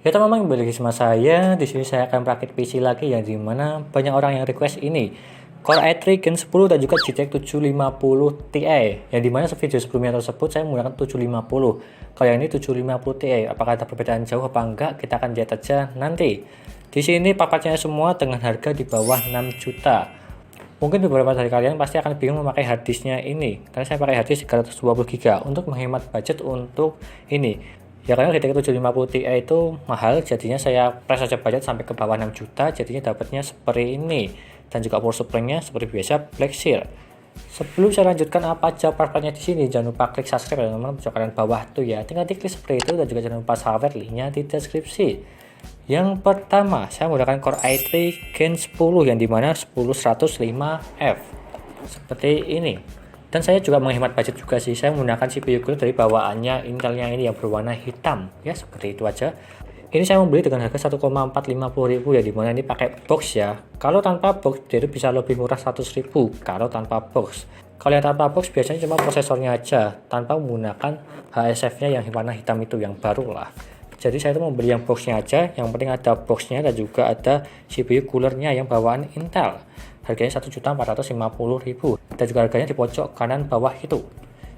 Ya teman-teman, kembali lagi sama saya. Di sini saya akan merakit PC lagi yang dimana banyak orang yang request ini. Core i3 Gen 10 dan juga GTX 750 Ti. Yang dimana video sebelumnya tersebut saya menggunakan 750. Kalau yang ini 750 Ti, apakah ada perbedaan jauh apa enggak? Kita akan lihat aja nanti. Di sini paketnya semua dengan harga di bawah 6 juta. Mungkin beberapa dari kalian pasti akan bingung memakai harddisknya ini, karena saya pakai harddisk 320 GB untuk menghemat budget untuk ini. Ya karena GTX 750 Ti itu mahal, jadinya saya press saja budget sampai ke bawah 6 juta, jadinya dapatnya seperti ini. Dan juga power supply-nya seperti biasa Blackshear. Sebelum saya lanjutkan apa aja part-partnya di sini, jangan lupa klik subscribe ya teman-teman, di kanan bawah tuh ya. Tinggal diklik seperti itu, dan juga jangan lupa subscribe, linknya di deskripsi. Yang pertama, saya menggunakan Core i3 Gen 10 yang dimana 10105F seperti ini. Dan saya juga menghemat budget juga sih, saya menggunakan CPU cooler dari bawaannya Intelnya ini yang berwarna hitam ya, seperti itu aja. Ini saya membeli dengan harga 1,450.000 ya, dimana ini pakai box ya. Kalau tanpa box dia itu bisa lebih murah 100.000 kalau tanpa box. Kalau yang tanpa box biasanya cuma prosesornya aja tanpa menggunakan HSF-nya yang warna hitam itu, yang baru lah. Jadi saya itu membeli yang boxnya aja, yang penting ada boxnya dan juga ada CPU coolernya yang bawaan Intel. Harganya 1.450.000 dan juga harganya di pojok kanan bawah itu.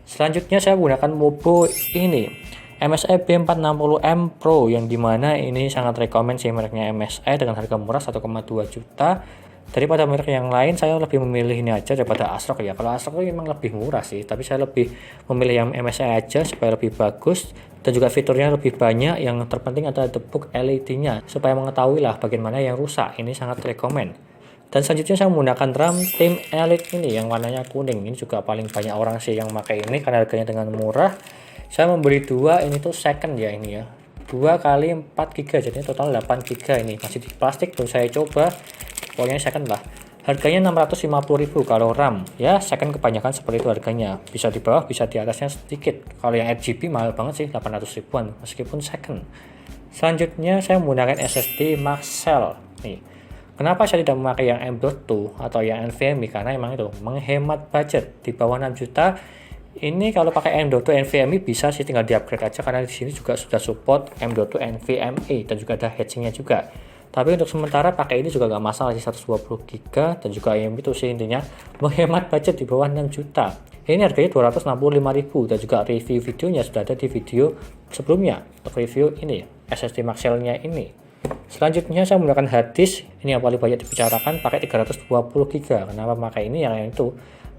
Selanjutnya saya menggunakan Mobo ini, MSI B460M Pro, yang dimana ini sangat rekomend sih mereknya MSI dengan harga murah 1,2 juta. Daripada merek yang lain saya lebih memilih ini aja daripada ASRock ya. Kalau ASRock itu memang lebih murah sih, tapi saya lebih memilih yang MSI aja supaya lebih bagus dan juga fiturnya lebih banyak. Yang terpenting ada debug LED-nya supaya mengetahui lah bagian mana yang rusak. Ini sangat rekomend. Dan selanjutnya saya menggunakan RAM Tim Elite ini yang warnanya kuning. Ini juga paling banyak orang sih yang pakai ini karena harganya dengan murah. Saya membeli dua, ini tuh second ya ini ya. 2 kali 4 GB, jadi total 8 GB ini. Masih di plastik, belum saya coba. Pokoknya second lah. Harganya 650.000 kalau RAM. Ya, second kebanyakan seperti itu harganya. Bisa di bawah, bisa di atasnya sedikit. Kalau yang RGB mahal banget sih, 800 ribuan meskipun second. Selanjutnya saya menggunakan SSD Maxell nih. Kenapa saya tidak memakai yang M.2 atau yang NVMe? Karena emang itu menghemat budget di bawah 6 juta. Ini kalau pakai M.2 NVMe bisa sih, tinggal di-upgrade aja karena di sini juga sudah support M.2 NVMe dan juga ada heatsingnya juga. Tapi untuk sementara pakai ini juga nggak masalah sih, 120 GB dan juga AM itu sih intinya menghemat budget di bawah 6 juta. Ini harganya 265.000 dan juga review videonya sudah ada di video sebelumnya untuk review ini SSD Maxell-nya ini. Selanjutnya saya menggunakan harddisk ini yang paling banyak dibicarakan, pakai 320 GB. Kenapa pakai ini? Yang itu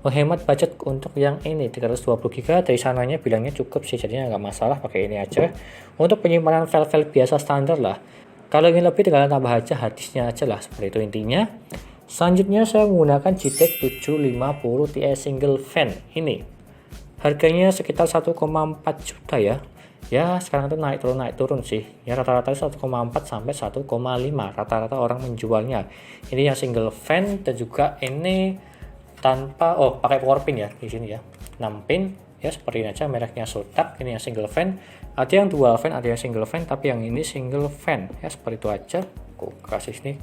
menghemat budget untuk yang ini 320 GB. Dari sananya bilangnya cukup sih, jadinya nggak masalah pakai ini aja. Untuk penyimpanan file-file biasa standar lah. Kalau ingin lebih tinggal tambah aja harddisknya aja lah, seperti itu intinya. Selanjutnya saya menggunakan GTX 750 Ti single fan ini. Harganya sekitar 1,4 juta ya. Ya sekarang itu naik turun sih ya, rata-rata 1,4 sampai 1,5 rata-rata orang menjualnya. Ini yang single fan dan juga ini tanpa pakai power pin ya di sini ya, 6 pin ya, seperti ini aja. Mereknya Zotac. Ini yang single fan, ada yang dual fan, ada yang single fan, tapi yang ini single fan ya, seperti itu aja. Aku kasih ini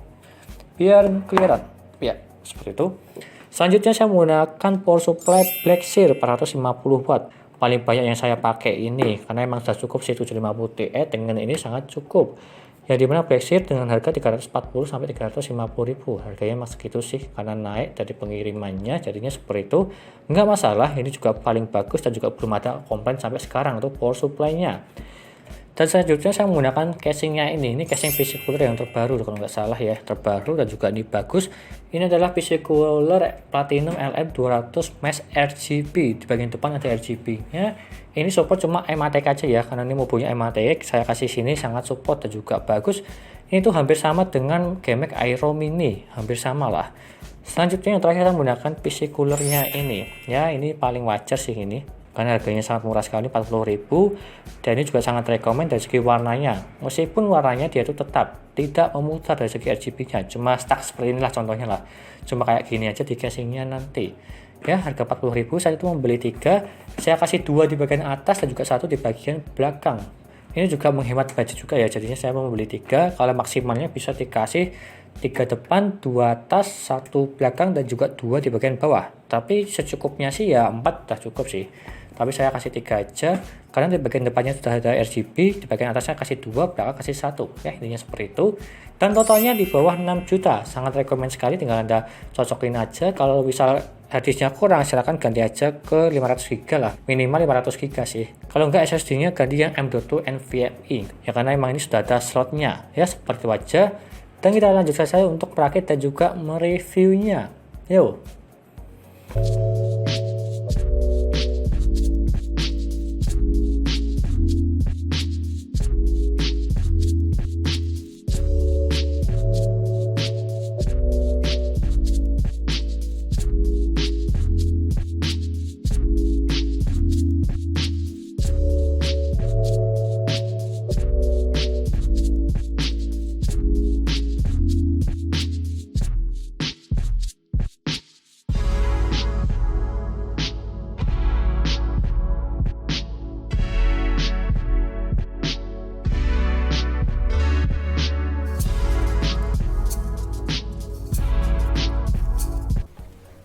biar kelihatan ya, seperti itu. Selanjutnya saya menggunakan power supply Blackshear 450 watt. Paling banyak yang saya pakai ini karena emang sudah cukup sih, 750 Ti dengan ini sangat cukup. Yang dimana Blackshear dengan harga 340 sampai 350.000. Harganya mas segitu sih karena naik dari pengirimannya, jadinya seperti itu. Nggak masalah, ini juga paling bagus dan juga belum ada komplain sampai sekarang untuk power supply-nya. Dan selanjutnya saya menggunakan casingnya ini casing PC cooler yang terbaru kalau nggak salah ya, terbaru dan juga ini bagus. Ini adalah PC cooler Platinum LM200 Mesh RGB. Di bagian depan ada RGB-nya. Ini support cuma MATEK aja ya, karena ini mobilnya MATEK. Saya kasih sini sangat support dan juga bagus. Ini tuh hampir sama dengan GeMac Aero Mini, hampir sama lah. Selanjutnya yang terakhir saya menggunakan PC coolernya ini. Ya ini paling wajar sih ini, karena harganya sangat murah sekali, 40.000, dan ini juga sangat rekomend dari segi warnanya. Meskipun warnanya dia itu tetap tidak memutar dari segi RGB-nya, cuma stuck seperti inilah contohnya lah, cuma kayak gini aja di casingnya nanti ya. Harga 40.000, saya itu membeli 3, saya kasih 2 di bagian atas dan juga 1 di bagian belakang. Ini juga menghemat budget juga ya, jadinya saya mau membeli 3. Kalau maksimalnya bisa dikasih 3 depan, 2 atas, 1 belakang dan juga 2 di bagian bawah. Tapi secukupnya sih ya 4 udah cukup sih. tapi saya kasih 3 aja karena di bagian depannya sudah ada RGB, di bagian atasnya kasih 2, belakang kasih 1 ya, intinya seperti itu. Dan totalnya di bawah 6 juta, sangat rekomend sekali, tinggal Anda cocokin aja. Kalau misal harddisknya kurang, silahkan ganti aja ke 500 GB lah, minimal 500 GB sih. Kalau enggak SSD-nya ganti yang M.2 NVMe ya, karena emang ini sudah ada slotnya ya, seperti itu aja. Dan kita lanjut saja untuk merakit dan juga mereviewnya. Yuk.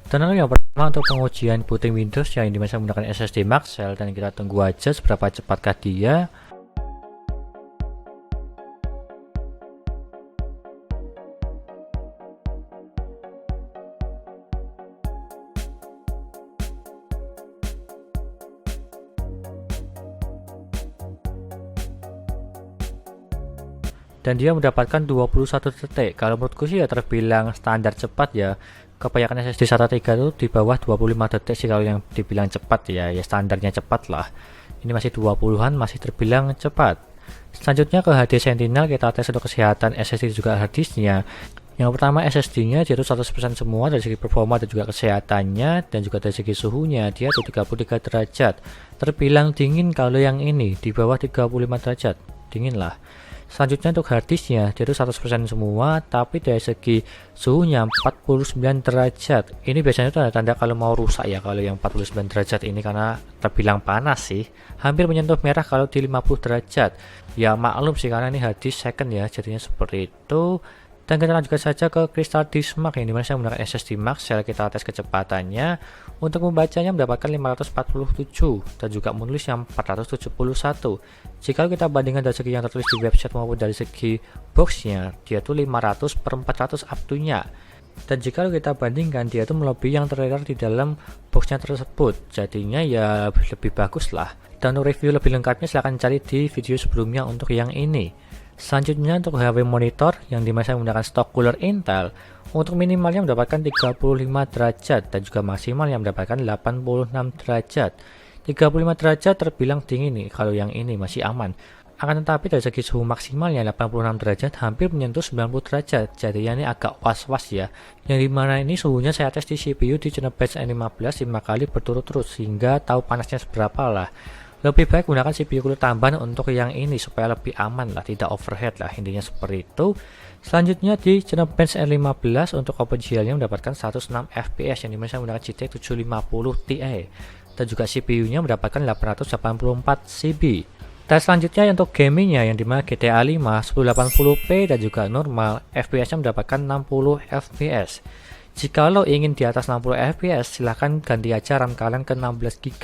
Dan lalu yang pertama untuk pengujian booting Windows yang dimana menggunakan SSD Maxell, dan kita tunggu aja seberapa cepatkah dia. Dan dia mendapatkan 21 detik. Kalau menurutku sih ya terbilang standar cepat ya. Kebanyakan SSD SATA 3 itu di bawah 25 detik sih kalau yang dibilang cepat ya, ya standarnya cepat lah. Ini masih 20-an, masih terbilang cepat. Selanjutnya ke HD Sentinel, kita tes untuk kesehatan SSD juga harddisknya. Yang pertama SSD-nya dia itu 100% semua dari segi performa dan juga kesehatannya, dan juga dari segi suhunya dia itu 33 derajat. Terbilang dingin kalau yang ini, di bawah 35 derajat, dingin lah. Selanjutnya untuk harddisknya dia itu 100% semua, tapi dari segi suhunya 49 derajat. Ini biasanya itu tanda kalau mau rusak ya, kalau yang 49 derajat ini, karena terbilang panas sih, hampir menyentuh merah kalau di 50 derajat. Ya maklum sih karena ini harddisk second ya, jadinya seperti itu. Dan kita lanjutkan saja ke Crystal Disk Mark, yang dimana saya menggunakan SSD Maxell. Kita tes kecepatannya. Untuk membacanya mendapatkan 547 dan juga menulis yang 471. Jika kita bandingkan dari segi yang tertulis di website maupun dari segi boxnya, dia tuh 500/400 up-to-nya. Dan jika kita bandingkan, dia itu melebihi yang terlihat di dalam boxnya tersebut. Jadinya ya lebih bagus lah. Dan untuk review lebih lengkapnya silahkan cari di video sebelumnya untuk yang ini. Selanjutnya untuk HP monitor yang dimana saya menggunakan stok cooler Intel. Untuk minimalnya mendapatkan 35 derajat dan juga maksimal yang mendapatkan 86 derajat. 35 derajat terbilang dingin nih, kalau yang ini masih aman. Akan tetapi dari segi suhu maksimalnya 86 derajat hampir menyentuh 90 derajat. Jadinya ini agak was-was ya. Yang dimana ini suhunya saya tes di CPU di Cinebench N15 5 kali berturut-turut sehingga tahu panasnya seberapa lah. Lebih baik gunakan CPU cooler tambahan untuk yang ini supaya lebih aman lah, tidak overheat lah, intinya seperti itu. Selanjutnya di Cinebench N15 untuk OpenGL-nya mendapatkan 106 fps yang dimana saya menggunakan GTX 750 Ti dan juga CPU-nya mendapatkan 884 GB. Dan selanjutnya untuk gamingnya yang dimana GTA 5 1080p dan juga normal, FPS-nya mendapatkan 60 fps. Jika lo ingin di atas 60 fps, silahkan ganti aja RAM kalian ke 16 GB.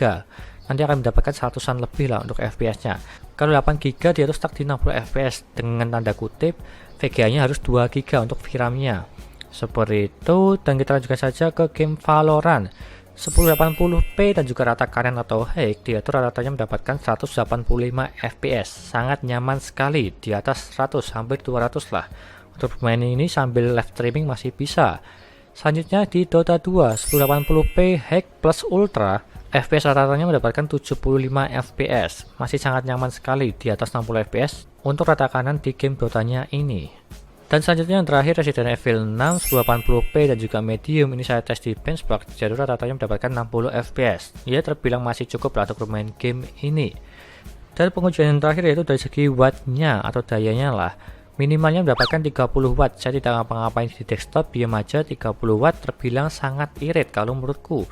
Nanti akan mendapatkan 100-an lebih lah untuk FPS-nya. Kalau 8 GB dia tuh stuck di 60 fps dengan tanda kutip VGA-nya harus 2 GB untuk VRAM-nya. Seperti itu. Dan kita lanjutkan saja ke game Valorant. 1080p dan juga rata kanan atau high, dia tuh rata-ratanya mendapatkan 185 fps. Sangat nyaman sekali, di atas 100 hampir 200 lah. Untuk bermain ini sambil live streaming masih bisa. Selanjutnya di Dota 2 1080p high plus ultra, FPS rata-ratanya mendapatkan 75 fps. Masih sangat nyaman sekali di atas 60 fps untuk rata kanan di game Dotanya ini. Dan selanjutnya yang terakhir Resident Evil 6 1080p dan juga medium, ini saya tes di benchmark, jadi rata-ratanya mendapatkan 60 fps. Ya terbilang masih cukup lah untuk bermain game ini. Dan pengujian yang terakhir yaitu dari segi wattnya atau dayanya lah. Minimalnya mendapatkan 30 watt. Saya tidak ngapa-ngapain di desktop, diam aja 30 watt terbilang sangat irit kalau menurutku.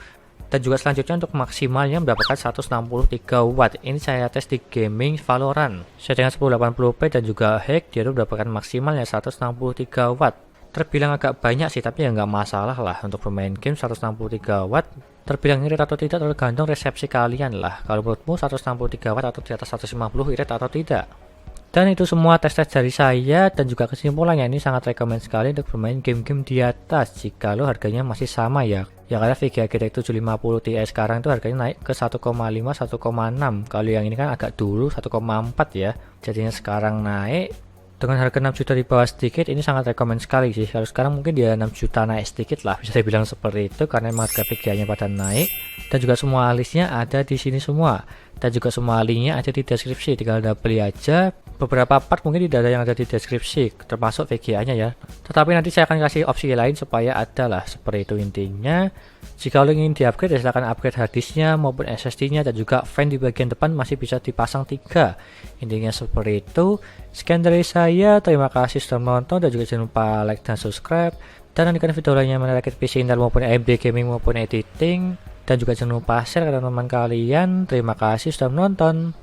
Dan juga selanjutnya untuk maksimalnya mendapatkan 163 watt. Ini saya tes di gaming Valorant. Saya dengan 1080p dan juga high, dia mendapatkan maksimalnya 163 watt. Terbilang agak banyak sih, tapi ya nggak masalah lah untuk bermain game 163 watt. Terbilang irit atau tidak tergantung resepsi kalian lah. Kalau menurutmu 163 watt atau di atas 150 irit atau tidak? Dan itu semua tes-tes dari saya, dan juga kesimpulannya ini sangat rekomend sekali untuk bermain game-game di atas jika lo harganya masih sama ya. Ya karena VGA GTX 750 Ti sekarang itu harganya naik ke 1,5 1,6. Kalau yang ini kan agak dulu 1,4 ya. Jadinya sekarang naik dengan harga 6 juta di bawah sedikit, ini sangat rekomend sekali sih. Kalau sekarang mungkin dia 6 juta naik sedikit lah, bisa dibilang seperti itu, karena emang harga VGA-nya pada naik. Dan juga semua listnya ada di sini semua. Dan juga semua linknya ada di deskripsi, tinggal udah beli aja. Beberapa part mungkin tidak ada yang ada di deskripsi, termasuk VGA-nya ya. Tetapi nanti saya akan kasih opsi lain supaya ada lah, seperti itu intinya. Jika lo ingin di-upgrade, ya silahkan upgrade harddisknya maupun SSD-nya, dan juga fan di bagian depan masih bisa dipasang 3. Intinya seperti itu. Sekian dari saya, terima kasih sudah menonton, dan juga jangan lupa like dan subscribe. Dan nantikan video lainnya mengenai rakit PC Intel maupun AMD gaming maupun editing. Dan juga jangan lupa share ke teman-teman kalian. Terima kasih sudah menonton.